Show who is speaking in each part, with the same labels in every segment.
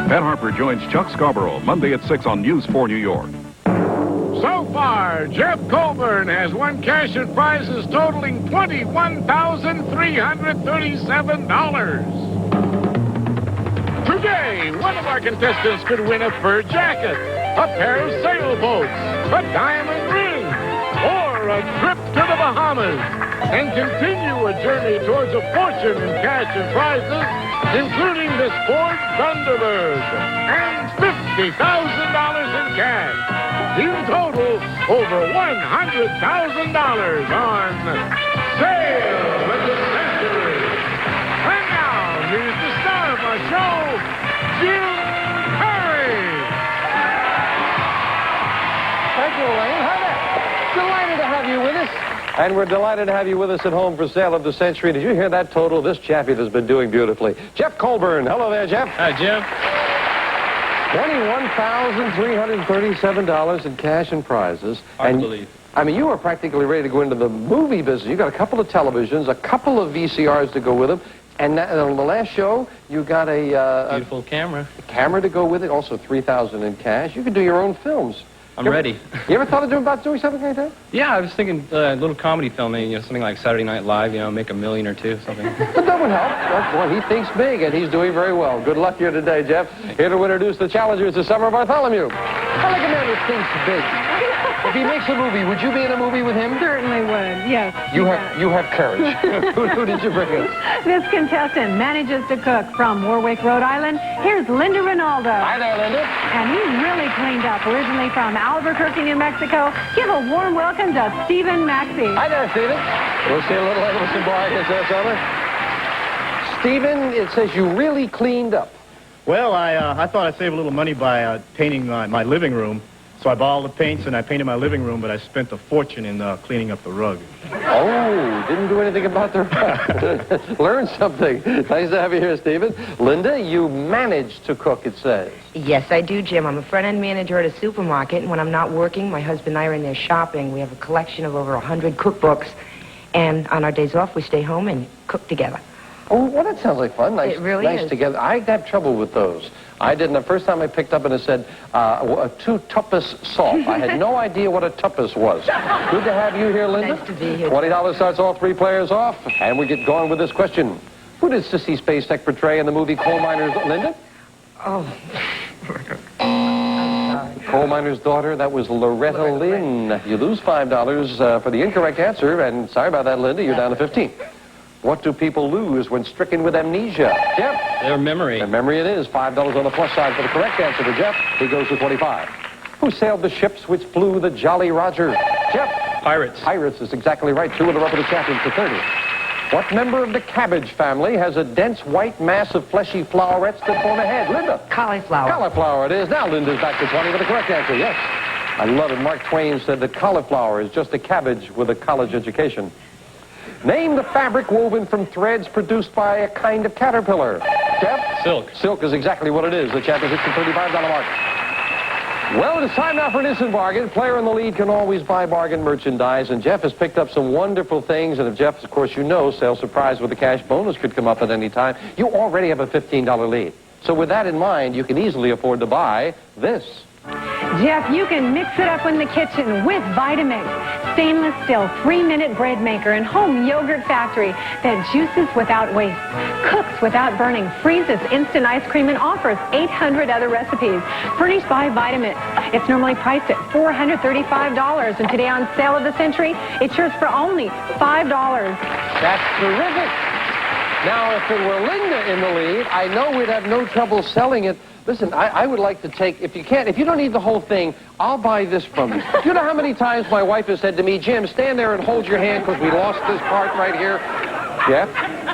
Speaker 1: Pat Harper joins Chuck Scarborough Monday at 6 on News 4 New York.
Speaker 2: So far, Jeff Colburn has won cash and prizes totaling $21,337. Today, one of our contestants could win a fur jacket, a pair of sailboats, a diamond ring, or a trip to the Bahamas, and continue a journey towards a fortune in cash and prizes, including this Ford Thunderbird and $50,000 in cash. In total, over $100,000 on Sale of the Century. And now, here's the star of our show, Jim Perry.
Speaker 3: Thank you, Elaine. Hi there. Delighted to have you with us. And we're delighted to have you with us at home for Sale of the Century. Did you hear that total? This chappie has been doing beautifully. Jeff Colburn. Hello there, Jeff.
Speaker 4: Hi, Jim.
Speaker 3: $21,337 in cash and prizes.
Speaker 4: Hard to believe.
Speaker 3: I mean, you are practically ready to go into the movie business. You got a couple of televisions, a couple of VCRs to go with them, and on the last show, you got a
Speaker 4: beautiful camera
Speaker 3: to go with it. Also, $3,000 in cash. You could do your own films.
Speaker 4: I'm ready.
Speaker 3: You ever thought about doing something like that?
Speaker 4: Yeah, I was thinking a little comedy filming, something like Saturday Night Live, make $1 million or $2 million, something.
Speaker 3: But that would help. Boy, he thinks big, and he's doing very well. Good luck here today, Jeff. Here to introduce the challengers this summer, Bartholomew. I like a man who thinks big. If he makes a movie, would you be in a movie with him?
Speaker 5: Certainly would, yes.
Speaker 3: You have courage. Who did you bring us?
Speaker 5: This contestant manages to cook from Warwick, Rhode Island. Here's Linda Ronaldo.
Speaker 3: Hi there, Linda.
Speaker 5: And he's really cleaned up, originally from Albuquerque, New Mexico. Give a warm welcome to Stephan Maxey.
Speaker 3: Hi there, Stephen. We'll see a little later with some blankets there, summer. Stephen, it says you really cleaned up.
Speaker 6: Well, I thought I'd save a little money by painting my living room. So I bought all the paints and I painted my living room, but I spent a fortune in cleaning up the rug.
Speaker 3: Oh, didn't do anything about the rug. Learn something. Nice to have you here, Stephen. Linda, you managed to cook, it says.
Speaker 7: Yes, I do, Jim. I'm a front-end manager at a supermarket, and when I'm not working, my husband and I are in there shopping. We have a collection of over 100 cookbooks, and on our days off, we stay home and cook together.
Speaker 3: Oh, well, that sounds like fun. Nice,
Speaker 7: it really
Speaker 3: nice
Speaker 7: is.
Speaker 3: Together. I had trouble with those. I didn't. The first time I picked up and it said 2 tuppence salt. I had no idea what a tuppence was. Good to have you here, Linda.
Speaker 7: Nice to be here.
Speaker 3: $20 starts all 3 players off, and we get going with this question. Who did Sissy Spacek portray in the movie Coal Miner's Linda?
Speaker 7: Oh.
Speaker 3: Coal Miner's Daughter, that was Loretta Lynn. You lose $5 for the incorrect answer, and sorry about that, Linda, you're down to 15. What do people lose when stricken with amnesia? Jeff?
Speaker 4: Their memory.
Speaker 3: Their memory it is. $5 on the plus side for the correct answer to Jeff. He goes to 25. Who sailed the ships which blew the Jolly Roger? Jeff?
Speaker 4: Pirates.
Speaker 3: Pirates is exactly right. 2 in a row for the champions to 30. What member of the cabbage family has a dense white mass of fleshy flowerets that form a head? Linda?
Speaker 7: Cauliflower.
Speaker 3: Cauliflower it is. Now Linda's back to 20 with the correct answer. Yes. I love it. Mark Twain said that cauliflower is just a cabbage with a college education. Name the fabric woven from threads produced by a kind of caterpillar. Jeff?
Speaker 4: Silk.
Speaker 3: Silk is exactly what it is. The champion hits the $35 mark. Well, it's time now for an instant bargain. Player in the lead can always buy bargain merchandise, and Jeff has picked up some wonderful things. And if Jeff, of course, sales surprise with the cash bonus could come up at any time. You already have a $15 lead. So with that in mind, you can easily afford to buy this.
Speaker 5: Jeff, you can mix it up in the kitchen with Vitamix. Stainless steel 3-minute bread maker and home yogurt factory that juices without waste, cooks without burning, freezes instant ice cream, and offers 800 other recipes. Furnished by Vitamix. It's normally priced at $435, and today on Sale of the Century, it's yours for only $5.
Speaker 3: That's terrific. Now, if it were Linda in the lead, I know we'd have no trouble selling it. Listen, I would like to take, if you don't need the whole thing, I'll buy this from you. Do you know how many times my wife has said to me, Jim, stand there and hold your hand because we lost this part right here? Jeff,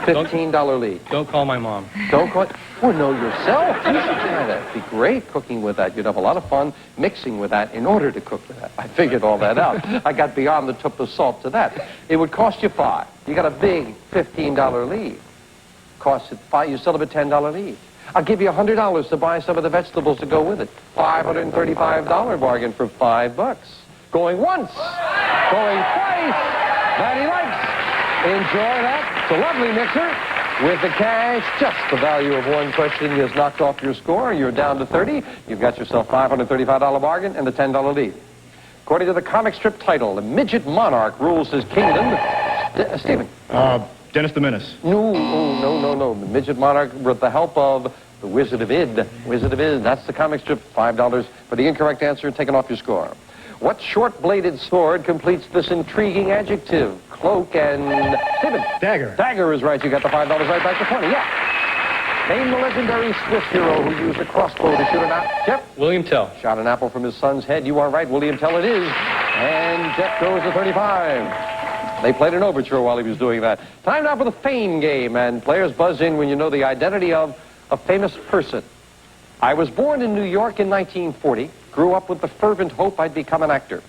Speaker 3: $15 lead.
Speaker 4: Don't call my mom.
Speaker 3: Don't call, well, know yourself. You should try that. It'd be great cooking with that. You'd have a lot of fun mixing with that in order to cook with that. I figured all that out. I got beyond the tip of salt to that. It would cost you $5. You got a big $15 lead. Costs you $5. You still have a $10 lead. I'll give you $100 to buy some of the vegetables to go with it. $535 bargain for $5. Going once. Going twice. That he likes. Enjoy that. It's a lovely mixer. With the cash, just the value of one question has knocked off your score. You're down to 30. You've got yourself $535 bargain and a $10 lead. According to the comic strip title, the midget monarch rules his kingdom. Stephen.
Speaker 6: Dennis the Menace.
Speaker 3: No. The midget monarch with the help of the Wizard of Id. Wizard of Id, that's the comic strip, $5 for the incorrect answer, taken off your score. What short-bladed sword completes this intriguing adjective? Cloak and... Stephen.
Speaker 6: Dagger.
Speaker 3: Dagger is right. You got the $5 right back to 20. Yeah. Name the legendary Swiss hero who used a crossbow to shoot an apple. Jeff?
Speaker 4: William Tell.
Speaker 3: Shot an apple from his son's head. You are right. William Tell it is. And Jeff goes to 35. They played an overture while he was doing that. Time now for the fame game. And players buzz in when you know the identity of a famous person. I was born in New York in 1940. Grew up with the fervent hope I'd become an actor.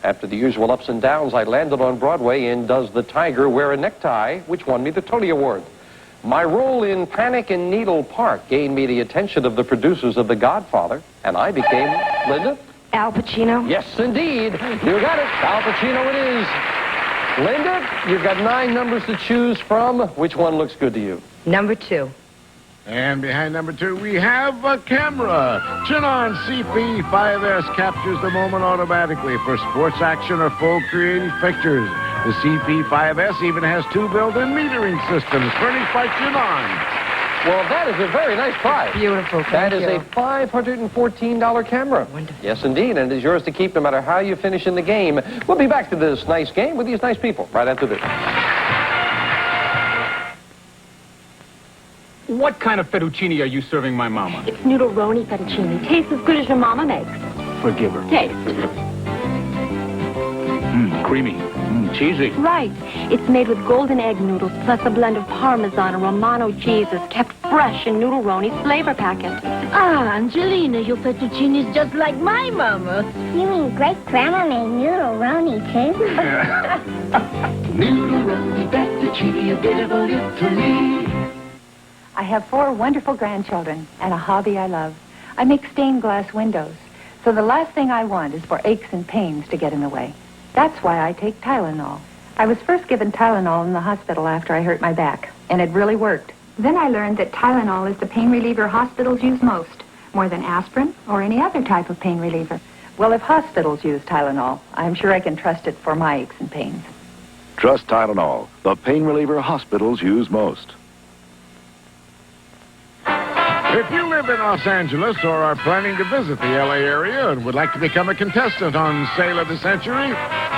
Speaker 3: After the usual ups and downs, I landed on Broadway in Does the Tiger Wear a Necktie, which won me the Tony Award. My role in Panic in Needle Park gained me the attention of the producers of The Godfather, and I became, Linda?
Speaker 7: Al Pacino?
Speaker 3: Yes, indeed. You got it. Al Pacino it is. Linda, you've got 9 numbers to choose from. Which one looks good to you?
Speaker 7: Number 2.
Speaker 2: And behind number 2, we have a camera. Chinon CP5S captures the moment automatically for sports action or full creative pictures. The CP5S even has 2 built-in metering systems furnished by Chinon.
Speaker 3: Well, that is a very nice prize.
Speaker 7: Beautiful.
Speaker 3: That is a $514 camera.
Speaker 7: Wonderful.
Speaker 3: Yes, indeed, and it is yours to keep no matter how you finish in the game. We'll be back to this nice game with these nice people right after this.
Speaker 8: What kind of fettuccine are you serving my mama?
Speaker 9: It's noodle-roni fettuccine. Tastes as good as your mama makes.
Speaker 8: Forgive her.
Speaker 9: Taste.
Speaker 8: Creamy. Cheesy.
Speaker 9: Right. It's made with golden egg noodles plus a blend of Parmesan and Romano cheeses kept fresh in noodle-roni's flavor packet.
Speaker 10: Ah, Angelina, your fettuccine is just like my mama's.
Speaker 11: You mean great-grandma made noodle-roni, too?
Speaker 10: Noodle-roni fettuccine, a bit of a Italy.
Speaker 5: I have 4 wonderful grandchildren and a hobby I love. I make stained glass windows. So the last thing I want is for aches and pains to get in the way. That's why I take Tylenol. I was first given Tylenol in the hospital after I hurt my back, and it really worked. Then I learned that Tylenol is the pain reliever hospitals use most, more than aspirin or any other type of pain reliever. Well, if hospitals use Tylenol, I'm sure I can trust it for my aches and pains.
Speaker 1: Trust Tylenol, the pain reliever hospitals use most.
Speaker 2: If you live in Los Angeles or are planning to visit the L.A. area and would like to become a contestant on Sale of the Century,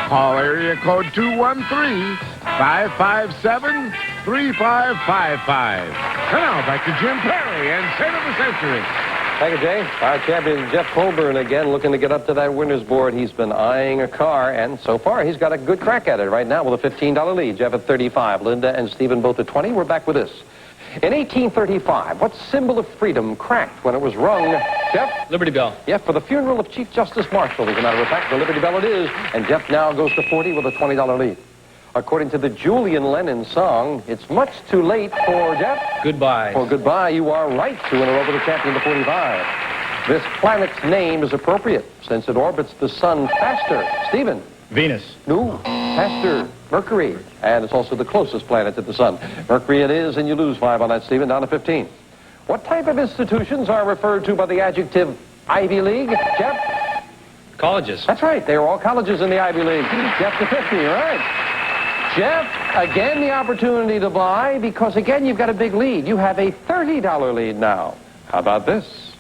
Speaker 2: call area code 213-557-3555. And now back to Jim Perry and Sale of the Century.
Speaker 3: Thank you, Jay. Our champion, Jeff Colburn, again looking to get up to that winner's board. He's been eyeing a car, and so far he's got a good crack at it right now with a $15 lead. Jeff at 35, Linda and Stephen both at 20. We're back with this. In 1835, what symbol of freedom cracked when it was rung? Jeff?
Speaker 4: Liberty Bell.
Speaker 3: Yeah, for the funeral of Chief Justice Marshall, as a matter of fact, the Liberty Bell it is. And Jeff now goes to 40 with a $20 lead. According to the Julian Lennon song, it's much too late for Jeff.
Speaker 4: Goodbye.
Speaker 3: For goodbye, you are right. 2 in a row with the champion to 45. This planet's name is appropriate since it orbits the sun faster. Stephen?
Speaker 6: Venus.
Speaker 3: No, faster. Mercury. And it's also the closest planet to the sun. Mercury it is, and you lose 5 on that, Stephen, down to 15. What type of institutions are referred to by the adjective Ivy League? Jeff?
Speaker 4: Colleges.
Speaker 3: That's right. They are all colleges in the Ivy League. Jeff to 50, all right. Jeff, again the opportunity to buy, because again you've got a big lead. You have a $30 lead now. How about this?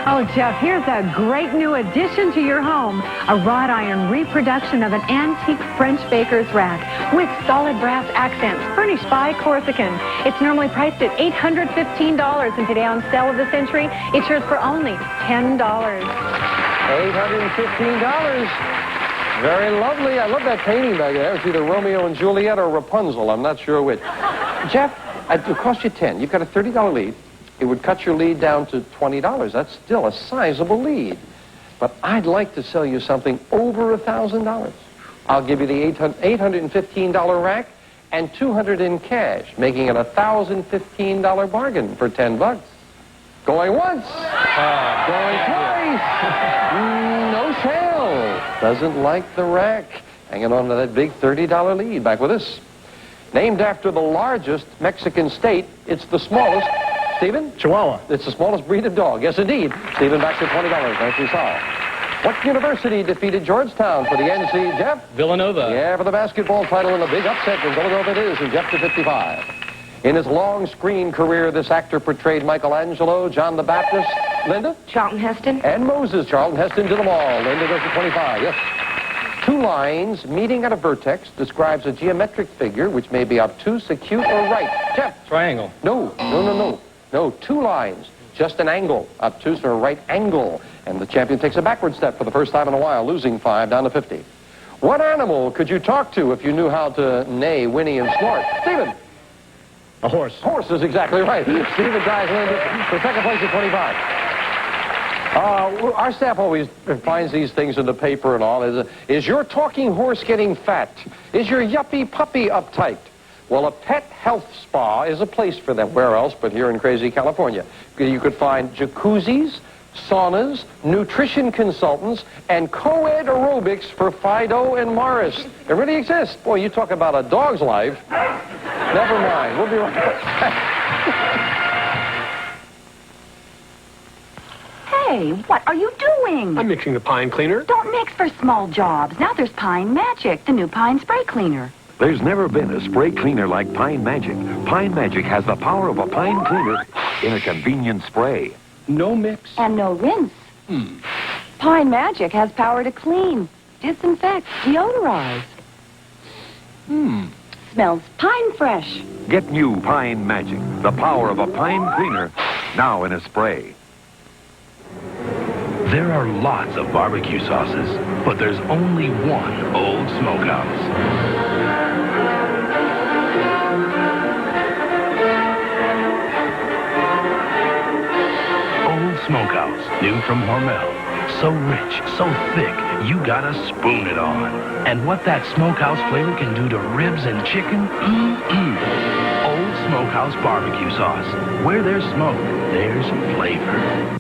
Speaker 5: Oh, Jeff, here's a great new addition to your home. A wrought iron reproduction of an antique French baker's rack with solid brass accents furnished by Corsican. It's normally priced at $815, and today on Sale of the Century, it's yours for only $10.
Speaker 3: $815. Very lovely. I love that painting back there. It's either Romeo and Juliet or Rapunzel. I'm not sure which. Jeff, it will cost you $10. You've got a $30 lead. It would cut your lead down to $20. That's still a sizable lead. But I'd like to sell you something over $1,000. I'll give you the $815 rack and $200 in cash, making it a $1,015 bargain for $10. Going once. Going twice. No sale. Doesn't like the rack. Hanging on to that big $30 lead. Back with us. Named after the largest Mexican state, it's the smallest. Stephen?
Speaker 6: Chihuahua.
Speaker 3: It's the smallest breed of dog. Yes, indeed. Stephen, back to $20. Nicely solved. What university defeated Georgetown for the NC, Jeff?
Speaker 4: Villanova.
Speaker 3: Yeah, for the basketball title in a big upset in Villanova it is, and Jeff to 55. In his long screen career, this actor portrayed Michelangelo, John the Baptist, Linda?
Speaker 7: Charlton Heston.
Speaker 3: And Moses. Charlton Heston did them all. Linda does the 25, yes. Two lines meeting at a vertex describes a geometric figure which may be obtuse, acute, or right. Jeff?
Speaker 4: Triangle.
Speaker 3: No, two lines. Just an angle, obtuse or right angle. And the champion takes a backward step for the first time in a while, losing 5 down to 50. What animal could you talk to if you knew how to neigh, whinny, and snort? Stephen?
Speaker 6: A horse.
Speaker 3: Horse is exactly right. Stephen ties Linda for second place at 25. Our staff always finds these things in the paper and all. Is your talking horse getting fat? Is your yuppie puppy uptight? Well, a pet health spa is a place for them. Where else but here in crazy California? You could find jacuzzis, saunas, nutrition consultants, and co-ed aerobics for Fido and Morris. It really exists. Boy, you talk about a dog's life. Never mind. We'll be right back.
Speaker 12: Hey, what are you doing?
Speaker 13: I'm mixing the pine cleaner.
Speaker 12: Don't mix for small jobs. Now there's Pine Magic, the new pine spray cleaner.
Speaker 14: There's never been a spray cleaner like Pine Magic. Pine Magic has the power of a pine cleaner in a convenient spray.
Speaker 4: No mix.
Speaker 12: And no rinse. Pine Magic has power to clean, disinfect, deodorize. Smells pine fresh.
Speaker 14: Get new Pine Magic, the power of a pine cleaner, now in a spray.
Speaker 15: There are lots of barbecue sauces, but there's only one Old Smokehouse. Old Smokehouse, new from Hormel. So rich, so thick, you gotta spoon it on. And what that smokehouse flavor can do to ribs and chicken, Old Smokehouse barbecue sauce. Where there's smoke, there's flavor.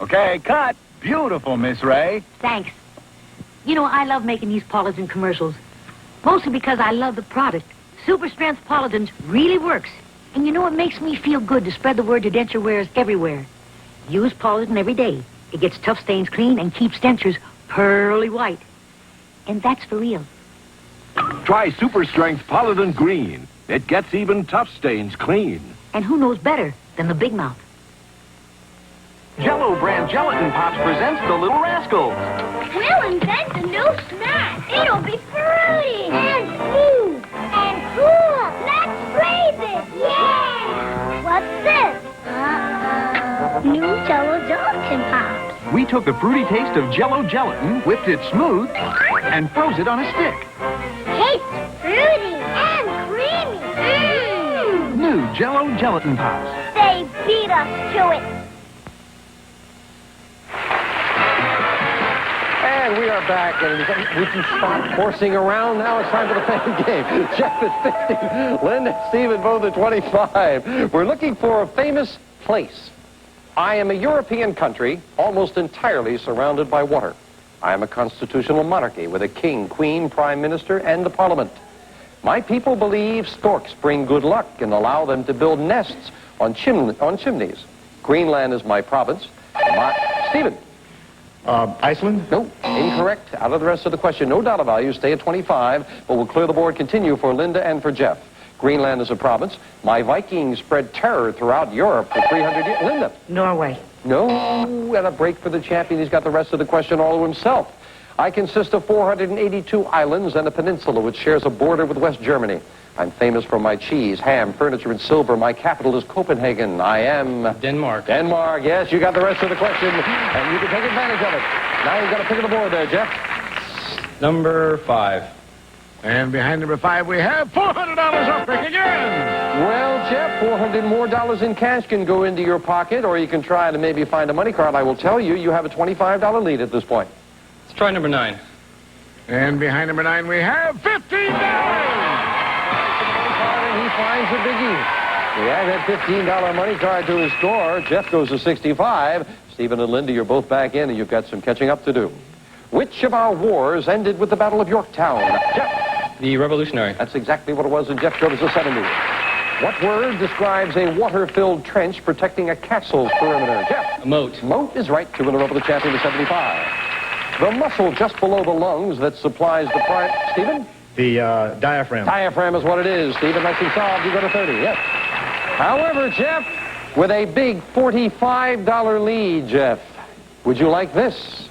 Speaker 8: Okay, cut. Beautiful, Miss Ray.
Speaker 10: Thanks. You know, I love making these Polident commercials. Mostly because I love the product. Super Strength Polident really works. And you know, it makes me feel good to spread the word to denture wearers everywhere. Use Polident every day. It gets tough stains clean and keeps dentures pearly white. And that's for real.
Speaker 14: Try Super Strength Polident Green. It gets even tough stains clean.
Speaker 10: And who knows better than the Big Mouth?
Speaker 16: Jell-O brand gelatin pops presents the Little Rascals.
Speaker 11: We'll invent a new snack. It'll be fruity and smooth and cool. Let's raise it. Yeah. What's this? New Jell-O gelatin pops.
Speaker 16: We took the fruity taste of Jell-O gelatin, whipped it smooth, and froze it on a stick.
Speaker 11: Tastes fruity and creamy.
Speaker 16: New Jell-O gelatin pops.
Speaker 11: They beat us to it.
Speaker 3: And we are back, and would you stop horsing around? Now it's time for the fan game. Jeff at 50, Linda and Stephen both at 25. We're looking for a famous place. I am a European country, almost entirely surrounded by water. I am a constitutional monarchy with a king, queen, prime minister, and a parliament. My people believe storks bring good luck and allow them to build nests on chimneys. Greenland is my province. Stephen.
Speaker 6: Iceland?
Speaker 3: No, incorrect. Out of the rest of the question. No dollar value. Stay at 25, but we'll clear the board. Continue for Linda and for Jeff. Greenland is a province. My Vikings spread terror throughout Europe for 300 years. Linda?
Speaker 7: Norway.
Speaker 3: No, and a break for the champion. He's got the rest of the question all to himself. I consist of 482 islands and a peninsula which shares a border with West Germany. I'm famous for my cheese, ham, furniture, and silver. My capital is Copenhagen. I am...
Speaker 4: Denmark.
Speaker 3: Denmark, yes. You got the rest of the question, and you can take advantage of it. Now you've got to pick of the board there, Jeff.
Speaker 4: Number 5.
Speaker 2: And behind number 5, we have $400 up pick again.
Speaker 3: Well, Jeff, $400 more in cash can go into your pocket, or you can try to maybe find a money card. I will tell you, you have a $25 lead at this point.
Speaker 4: Let's try number 9.
Speaker 2: And behind number 9, we have $15.
Speaker 3: And he finds a biggie. He has that $15 money card to his score. Jeff goes to 65. Stephen and Linda, you're both back in, and you've got some catching up to do. Which of our wars ended with the Battle of Yorktown? Jeff.
Speaker 4: The Revolutionary.
Speaker 3: That's exactly what it was, and Jeff showed us the 70s. What word describes a water-filled trench protecting a castle's perimeter? Jeff?
Speaker 4: A moat.
Speaker 3: Moat is right. 2 in a row for the champion of 75. The muscle just below the lungs that supplies the prime... Stephen?
Speaker 6: The diaphragm.
Speaker 3: Diaphragm is what it is. Stephen, nicely solved. You go to 30, yes. However, Jeff, with a big $45 lead, Jeff, would you like this?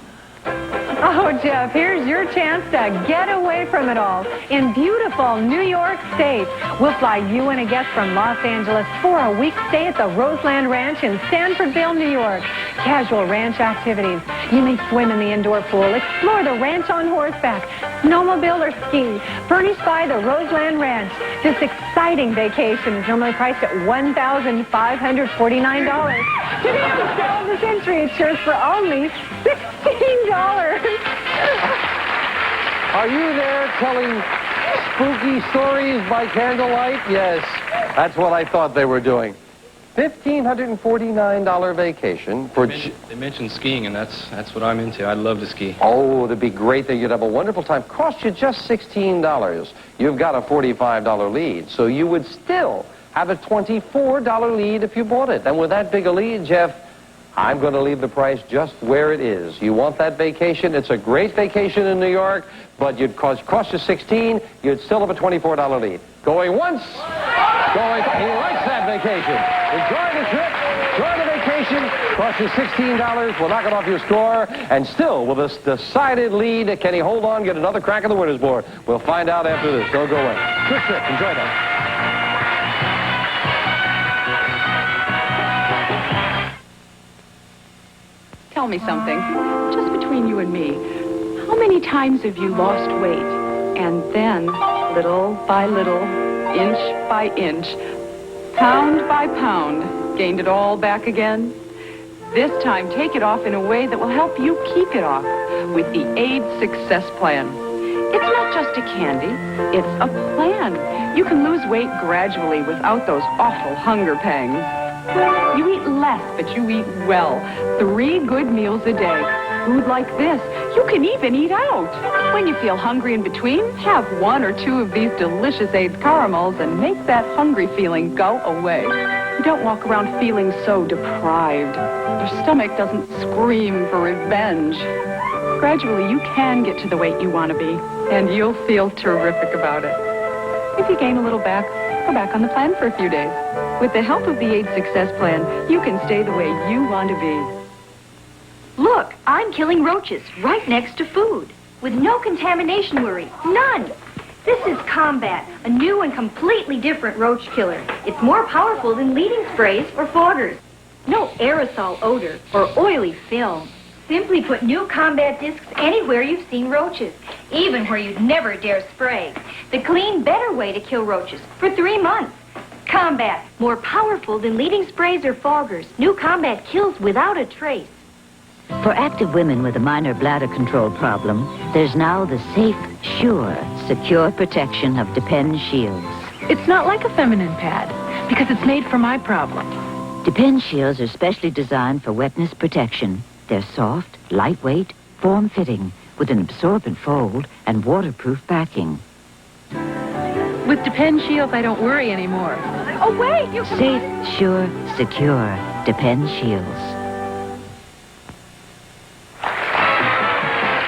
Speaker 5: Oh, Jeff, here's your chance to get away from it all. In beautiful New York State, we'll fly you and a guest from Los Angeles for a week stay at the Roseland Ranch in Stanfordville, New York. Casual ranch activities. You may swim in the indoor pool, explore the ranch on horseback, snowmobile or ski, furnished by the Roseland Ranch. This exciting vacation is normally priced at $1,549. Today on the sale of the century, it shares for only $16.
Speaker 3: Are you there telling spooky stories by candlelight? Yes, that's what I thought they were doing. $1,549 vacation for...
Speaker 4: They mentioned skiing, and that's what I'm into. I love to ski.
Speaker 3: Oh, it'd be great that you'd have a wonderful time. Cost you just $16. You've got a $45 lead, so you would still have a $24 lead if you bought it. And with that big a lead, Jeff, I'm going to leave the price just where it is. You want that vacation? It's a great vacation in New York, but you'd cost you $16, you'd still have a $24 lead. Going once, going... He likes that vacation. Enjoy the trip, enjoy the vacation, cost you $16, we'll knock it off your score, and still with a decided lead, can he hold on, get another crack at the winner's board? We'll find out after this. Don't go away. Good trip, enjoy that.
Speaker 12: Tell me something, just between you and me. How many times have you lost weight and then, little by little, inch by inch, pound by pound, gained it all back again? This time, take it off in a way that will help you keep it off with the AIDS Success Plan. It's not just a candy, it's a plan. You can lose weight gradually without those awful hunger pangs. You eat less, but you eat well. 3 good meals a day. Food like this, you can even eat out. When you feel hungry in between, have 1 or 2 of these delicious AIDS caramels and make that hungry feeling go away. You don't walk around feeling so deprived. Your stomach doesn't scream for revenge. Gradually, you can get to the weight you want to be, and you'll feel terrific about it. If you gain a little back, go back on the plan for a few days. With the help of the AIDS Success Plan, you can stay the way you want to be.
Speaker 9: Look, I'm killing roaches right next to food with no contamination worry. None. This is Combat, a new and completely different roach killer. It's more powerful than leading sprays or foggers. No aerosol odor or oily film. Simply put new Combat discs anywhere you've seen roaches, even where you'd never dare spray. The clean, better way to kill roaches for 3 months. Combat, more powerful than leading sprays or foggers. New Combat kills without a trace.
Speaker 13: For active women with a minor bladder control problem, there's now the safe, sure, secure protection of Depend Shields.
Speaker 12: It's not like a feminine pad, because it's made for my problem.
Speaker 13: Depend Shields are specially designed for wetness protection. They're soft, lightweight, form-fitting, with an absorbent fold and waterproof backing.
Speaker 12: With Depend Shields, I don't worry anymore. Oh, wait! You can...
Speaker 13: Safe, sure, secure. Depend Shields.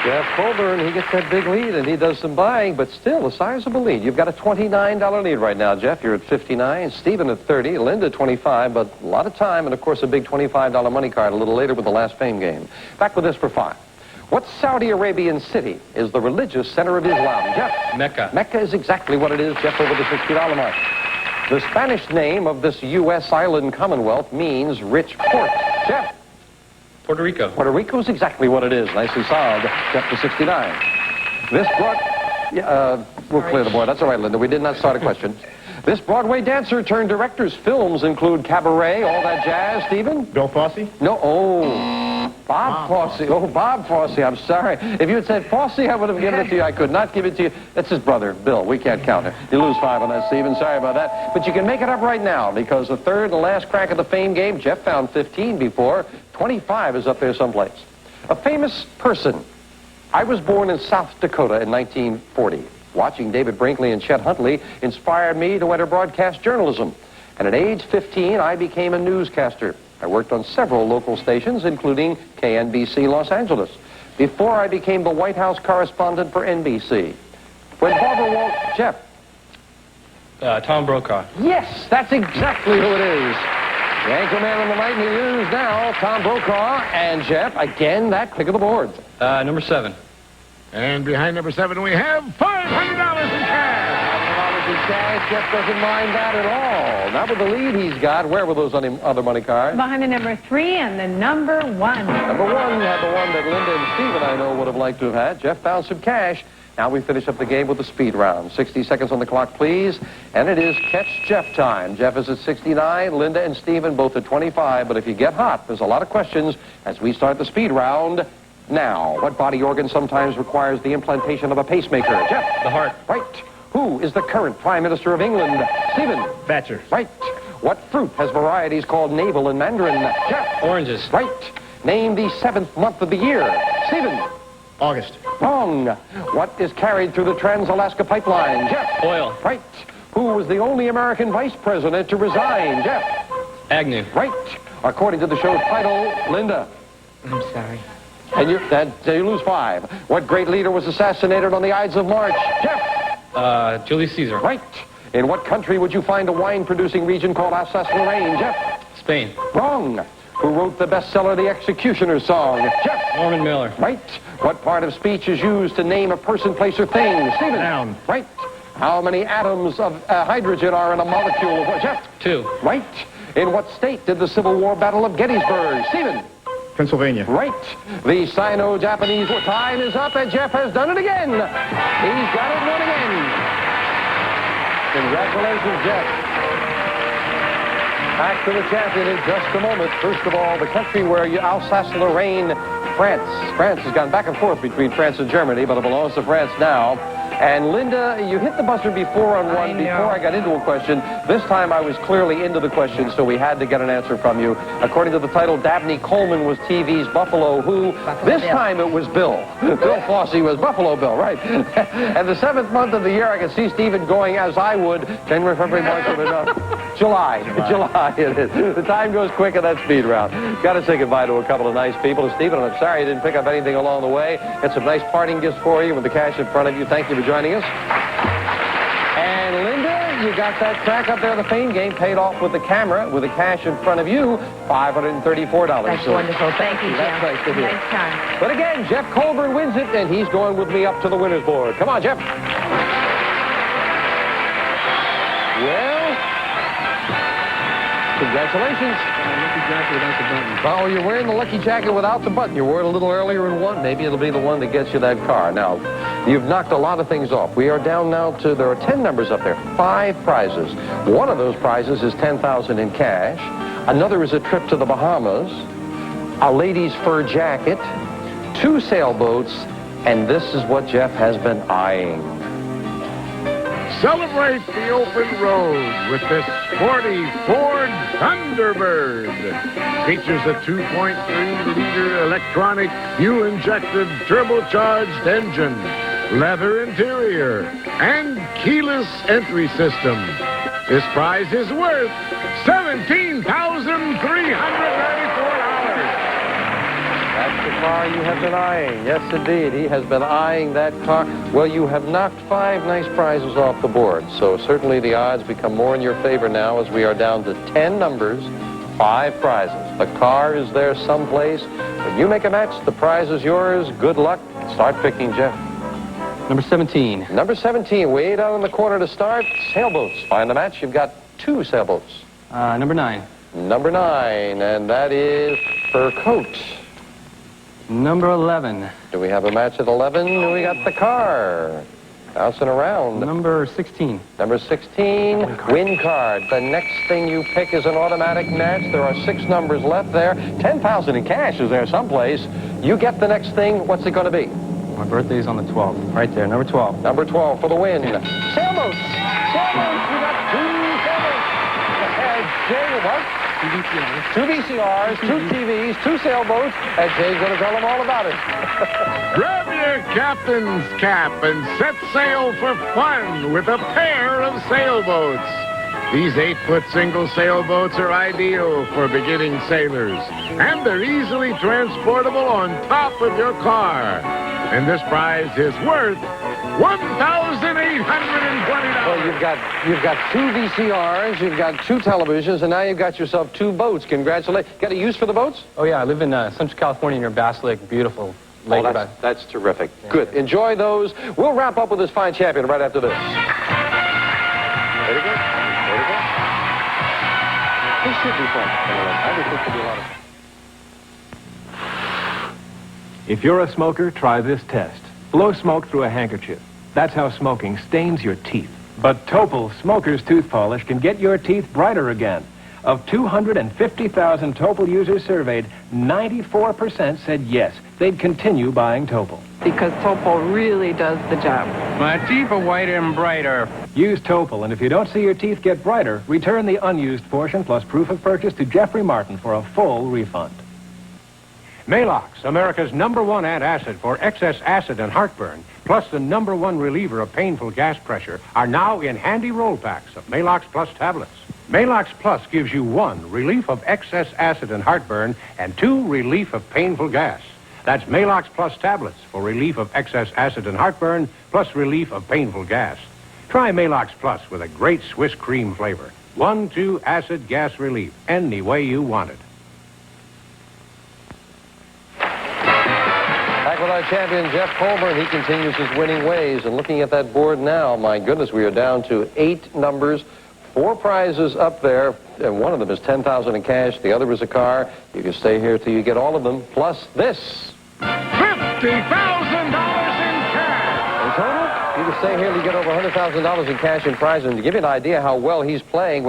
Speaker 3: Jeff Colburn, he gets that big lead, and he does some buying, but still a sizable lead. You've got a $29 lead right now, Jeff. You're at 59, Stephen at 30, Linda 25, but a lot of time, and of course a big $25 money card a little later with the last fame game. Back with this for 5. What Saudi Arabian city is the religious center of Islam? Jeff?
Speaker 4: Mecca.
Speaker 3: Mecca is exactly what it is, Jeff, over the $60 mark. The Spanish name of this U.S. island commonwealth means rich port. Jeff?
Speaker 4: Puerto Rico.
Speaker 3: Puerto Rico is exactly what it is. Nicely solved. Jeff to 69. This we'll clear the board. That's all right, Linda. We did not start a question. This Broadway dancer turned director's films include Cabaret, all that jazz. Stephen?
Speaker 6: Bill Fosse?
Speaker 3: No. Oh, Bob Fosse. Oh, Bob Fosse. I'm sorry. If you had said Fosse, I would have given it to you. I could not give it to you. That's his brother, Bill. We can't count it. You lose 5 on that, Stephen. Sorry about that. But you can make it up right now because the third and last crack of the fame game, Jeff found 15 before. 25 is up there someplace. A famous person. I was born in South Dakota in 1940. Watching David Brinkley and Chet Huntley inspired me to enter broadcast journalism. And at age 15, I became a newscaster. I worked on several local stations, including KNBC Los Angeles, before I became the White House correspondent for NBC. When Barbara Jeff.
Speaker 4: Tom Brokaw.
Speaker 3: Yes, that's exactly who it is. The anchorman on the nightly news now, Tom Brokaw and Jeff. Again, that pick of the board.
Speaker 4: Number 7.
Speaker 2: And behind number 7, we have $500 in cash.
Speaker 3: $500 in cash. Jeff doesn't mind that at all. Not with the lead he's got. Where were those other money cards?
Speaker 5: Behind the number 3 and the number 1.
Speaker 3: Number 1 had the one that Linda and Stephen, I know, would have liked to have had. Jeff found some cash. Now we finish up the game with the speed round. 60 seconds on the clock, please. And it is Catch Jeff time. Jeff is at 69, Linda and Stephen both at 25. But if you get hot, there's a lot of questions as we start the speed round now. What body organ sometimes requires the implantation of a pacemaker? Jeff.
Speaker 4: The heart.
Speaker 3: Right. Who is the current Prime Minister of England? Stephen.
Speaker 6: Thatcher.
Speaker 3: Right. What fruit has varieties called navel and mandarin? Jeff.
Speaker 4: Oranges.
Speaker 3: Right. Name the 7th month of the year. Stephen.
Speaker 6: August.
Speaker 3: Wrong. What is carried through the Trans-Alaska Pipeline? Jeff.
Speaker 4: Oil.
Speaker 3: Right. Who was the only American vice president to resign? Jeff.
Speaker 4: Agnew.
Speaker 3: Right. According to the show's title, Linda.
Speaker 7: I'm sorry.
Speaker 3: And you lose 5. What great leader was assassinated on the Ides of March? Jeff.
Speaker 4: Julius Caesar.
Speaker 3: Right. In what country would you find a wine-producing region called Alsace-Lorraine? Jeff.
Speaker 4: Spain.
Speaker 3: Wrong. Who wrote the bestseller, The Executioner's Song? Jeff.
Speaker 4: Norman Mailer.
Speaker 3: Right. What part of speech is used to name a person, place, or thing? Stephen.
Speaker 6: Noun.
Speaker 3: Right. How many atoms of hydrogen are in a molecule of what? Jeff.
Speaker 4: 2.
Speaker 3: Right. In what state did the Civil War Battle of Gettysburg? Stephen.
Speaker 6: Pennsylvania.
Speaker 3: Right. The Sino-Japanese time is up, and Jeff has done it again. He's got it won again. Congratulations, Jeff. Back to the champion in just a moment. First of all, the country where Alsace-Lorraine, France. France has gone back and forth between France and Germany, but it belongs to France now. And Linda, you hit the buzzer before on one before I got into a question. This time I was clearly into the question, so we had to get an answer from you. According to the title, Dabney Coleman was TV's Buffalo Who. This time it was Bill. Bill Fosse was Buffalo Bill, right? And the 7th month of the year, I can see Stephen going as I would. January, February, March, July. July it is. The time goes quick in that speed round. Got to say goodbye to a couple of nice people. And Stephen, I'm sorry you didn't pick up anything along the way. Got some nice parting gifts for you with the cash in front of you. Thank you for joining us. And Linda, you got that track up there, the fame game, paid off with the camera, with the cash in front of you, $534.
Speaker 7: That's wonderful. Thank you, Jim.
Speaker 3: That's nice to hear.
Speaker 7: Nice time.
Speaker 3: But again, Jeff Colburn wins it, and he's going with me up to the winner's board. Come on, Jeff. Well, congratulations.
Speaker 4: Lucky jacket without the button.
Speaker 3: Oh, you're wearing the lucky jacket without the button. You wore it a little earlier in one. Maybe it'll be the one that gets you that car. Now, you've knocked a lot of things off. We are down now to, there are 10 numbers up there, 5 prizes. One of those prizes is $10,000 in cash. Another is a trip to the Bahamas, a lady's fur jacket, 2 sailboats, and this is what Jeff has been eyeing.
Speaker 2: Celebrate the open road with this sporty Ford Thunderbird. Features a 2.3-liter electronic fuel-injected turbocharged engine, leather interior, and keyless entry system. This prize is worth $17,394.
Speaker 3: That's the car you have been eyeing. Yes, indeed. He has been eyeing that car. Well, you have knocked 5 nice prizes off the board. So certainly the odds become more in your favor now as we are down to 10 numbers, 5 prizes. The car is there someplace. When you make a match, the prize is yours. Good luck. Start picking, Jeff.
Speaker 4: Number 17.
Speaker 3: Number 17, way down in the corner to start. Sailboats. Find the match. You've got 2 sailboats.
Speaker 4: Number 9.
Speaker 3: Number 9, and that is fur coat.
Speaker 4: Number 11.
Speaker 3: Do we have a match at 11? We got the car. Bouncing around.
Speaker 4: Number 16.
Speaker 3: Number 16, win card. The next thing you pick is an automatic match. There are 6 numbers left there. $10,000 in cash is there someplace. You get the next thing. What's it going to be?
Speaker 4: My birthday's on the 12th. Right there, number 12.
Speaker 3: Number 12 for the win. Sailboats. Sailboats. You got 2 sailboats. Jay, what? 2 VCRs, 2 TVs, 2 sailboats, and Jay's going to tell them all about it.
Speaker 2: Grab your captain's cap and set sail for fun with a pair of sailboats. These 8-foot single sailboats are ideal for beginning sailors, and they're easily transportable on top of your car. And this prize is worth $1,820.
Speaker 3: Well, you've got 2 VCRs, you've got 2 televisions, and now you've got yourself 2 boats. Congratulations. Got a use for the boats?
Speaker 4: Oh, yeah, I live in Central California near Bass Lake. Beautiful lake.
Speaker 3: Oh, that's terrific. Yeah. Good. Enjoy those. We'll wrap up with this fine champion right after this. There you go. There you go. This should be fun. I think this could be a lot of fun.
Speaker 17: If you're a smoker, try this test. Blow smoke through a handkerchief. That's how smoking stains your teeth. But Topol Smoker's Tooth Polish can get your teeth brighter again. Of 250,000 Topol users surveyed, 94% said yes, they'd continue buying Topol.
Speaker 12: Because Topol really does the job.
Speaker 17: My teeth are whiter and brighter. Use Topol, and if you don't see your teeth get brighter, return the unused portion plus proof of purchase to Jeffrey Martin for a full refund.
Speaker 18: Maalox, America's #1 antacid for excess acid and heartburn, plus the #1 reliever of painful gas pressure, are now in handy roll packs of Maalox Plus tablets. Maalox Plus gives you 1, relief of excess acid and heartburn, and 2, relief of painful gas. That's Maalox Plus tablets for relief of excess acid and heartburn, plus relief of painful gas. Try Maalox Plus with a great Swiss cream flavor. 1-2 acid gas relief, any way you want it.
Speaker 3: Back with our champion, Jeff Colburn. He continues his winning ways. And looking at that board now, my goodness, we are down to 8 numbers, 4 prizes up there. And one of them is $10,000 in cash. The other is a car. You can stay here till you get all of them, plus this.
Speaker 2: $50,000 in cash.
Speaker 3: In total, you can stay here till you get over $100,000 in cash and prizes. And to give you an idea how well he's playing,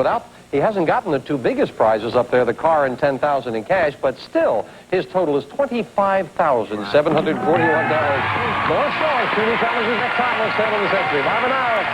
Speaker 3: he hasn't gotten the 2 biggest prizes up there, the car and $10,000 in cash, but still, his total is $25,741. More stars, TV television next time on 7 Century. Bye for now.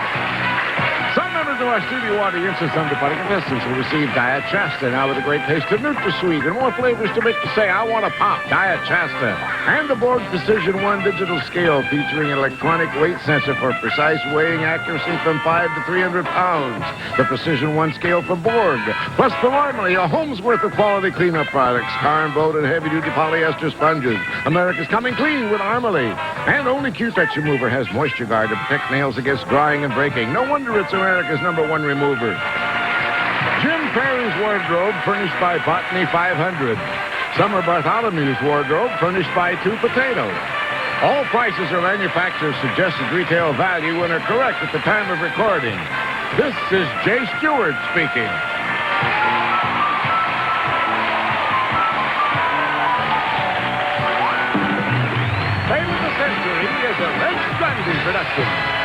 Speaker 2: Some members of our studio audience and some departing contestants will receive Diet Shasta now with a great taste of NutraSweet and more flavors to make you say, I want to pop Diet Shasta. And the Borg Precision 1 digital scale featuring an electronic weight sensor for precise weighing accuracy from 5 to 300 pounds. The Precision 1 scale for Borg. Plus the Marmalade, a home's worth of quality cleanup products, car and boat and heavy-duty polyester sponges. America's coming clean with Armalade. And only Q-Tex Remover has Moisture Guard to protect nails against drying and breaking. No wonder it's America's #1 remover. Jim Perry's wardrobe, furnished by Botany 500. Summer Bartholomew's wardrobe, furnished by 2 Potatoes. All prices are manufacturer's suggested retail value and are correct at the time of recording. This is Jay Stewart speaking. Save the Century is a Red Strandy production.